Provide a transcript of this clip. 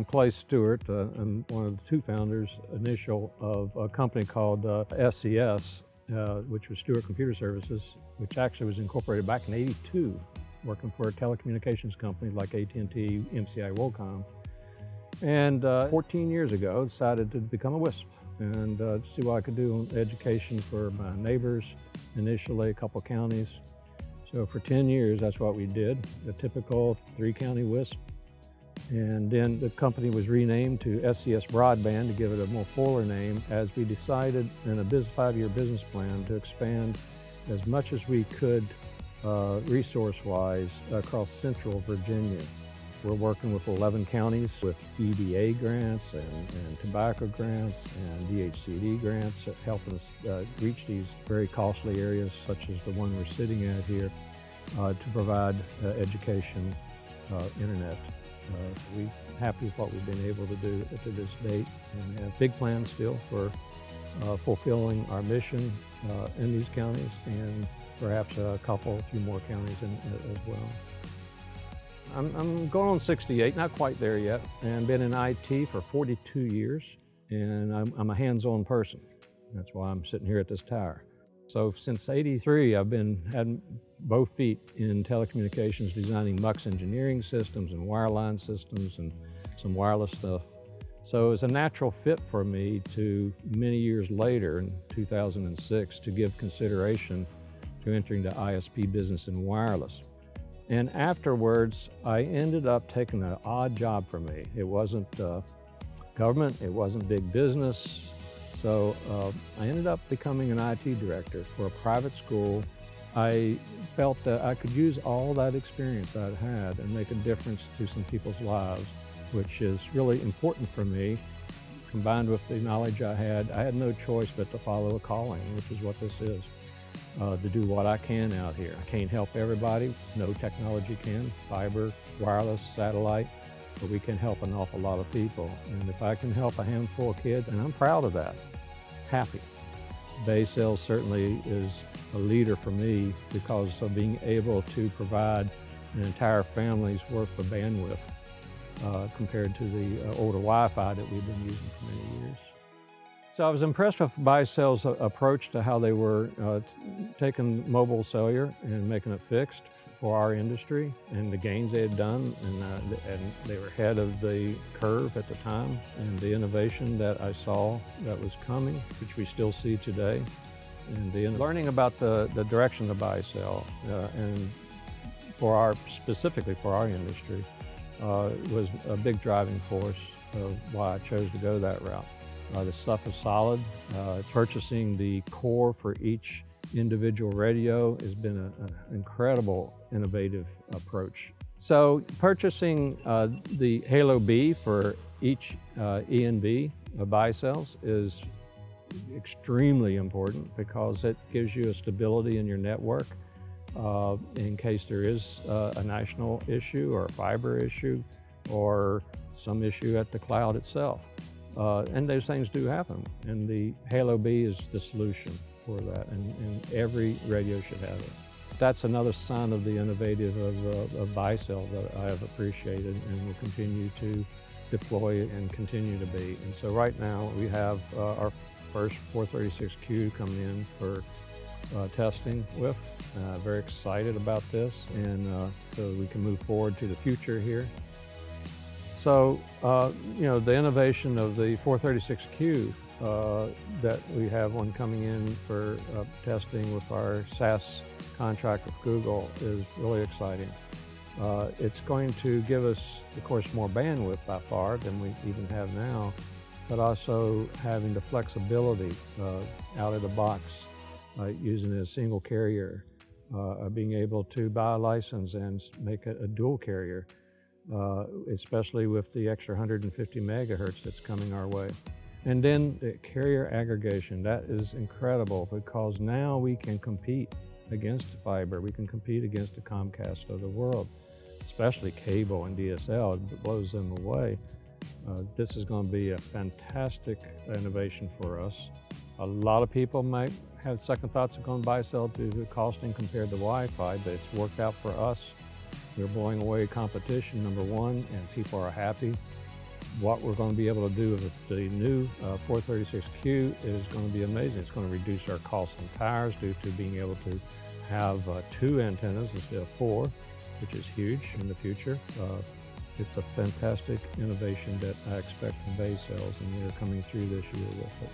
Clay Stewart. I'm one of the two founders initial of a company called SCS, which was Stewart Computer Services, which actually was incorporated back in '82, working for a telecommunications company like AT&T, MCI, WorldCom. And 14 years ago, decided to become a WISP and see what I could do in education for my neighbors, initially a couple counties. So for 10 years, that's what we did, the typical 3-county WISP. And then the company was renamed to SCS Broadband to give it a more fuller name, as we decided in a 5-year business plan to expand as much as we could resource-wise across central Virginia. We're working with 11 counties with EDA grants and tobacco grants and DHCD grants, helping us reach these very costly areas such as the one we're sitting at here to provide education, internet. We're happy with what we've been able to do to this date and have big plans still for fulfilling our mission in these counties and perhaps a few more counties as well. I'm going on 68, not quite there yet, and been in IT for 42 years, and I'm a hands-on person. That's why I'm sitting here at this tower. So since '83, I've had both feet in telecommunications, designing MUX engineering systems and wireline systems and some wireless stuff. So it was a natural fit for me to, many years later, in 2006, to give consideration to entering the ISP business in wireless. And afterwards, I ended up taking an odd job for me. It wasn't government, it wasn't big business. So I ended up becoming an IT director for a private school. I felt that I could use all that experience I'd had and make a difference to some people's lives, which is really important for me. Combined with the knowledge I had no choice but to follow a calling, which is what this is. To do what I can out here. I can't help everybody, no technology can, fiber, wireless, satellite, but we can help an awful lot of people. And if I can help a handful of kids, and I'm proud of that, happy. Baicells certainly is a leader for me because of being able to provide an entire family's worth of bandwidth compared to the older Wi-Fi that we've been using for many years. So I was impressed with Baicells' approach to how they were taking mobile cellular and making it fixed for our industry, and the gains they had done, and they were ahead of the curve at the time, and the innovation that I saw that was coming, which we still see today, and learning about the direction of Baicells and specifically for our industry was a big driving force of why I chose to go that route. The stuff is solid. Purchasing the core for each individual radio has been an incredible, innovative approach. So purchasing the Halo B for each E&B of Baicells is extremely important because it gives you a stability in your network in case there is a national issue or a fiber issue or some issue at the cloud itself. And those things do happen, and the Halo B is the solution for that, and every radio should have it. That's another sign of the innovative of Baicells that I have appreciated and will continue to deploy and continue to be. And so right now we have our first 436Q coming in for testing with. Very excited about this, and so we can move forward to the future here. So, the innovation of the 436Q, that we have one coming in for testing with our SaaS contract with Google is really exciting. It's going to give us, of course, more bandwidth by far than we even have now, but also having the flexibility out of the box, using it as a single carrier, being able to buy a license and make it a dual carrier. Especially with the extra 150 megahertz that's coming our way. And then the carrier aggregation, that is incredible because now we can compete against fiber. We can compete against the Comcast of the world, especially cable and DSL. It blows them away. This is going to be a fantastic innovation for us. A lot of people might have second thoughts of going Baicells due to the costing compared to Wi-Fi, but it's worked out for us. We're blowing away competition, number one, and people are happy. what we're going to be able to do with the new 436Q is going to be amazing. It's going to reduce our costs on tires due to being able to have 2 antennas instead of 4, which is huge in the future. It's a fantastic innovation that I expect from Baicells, and we're coming through this year with it.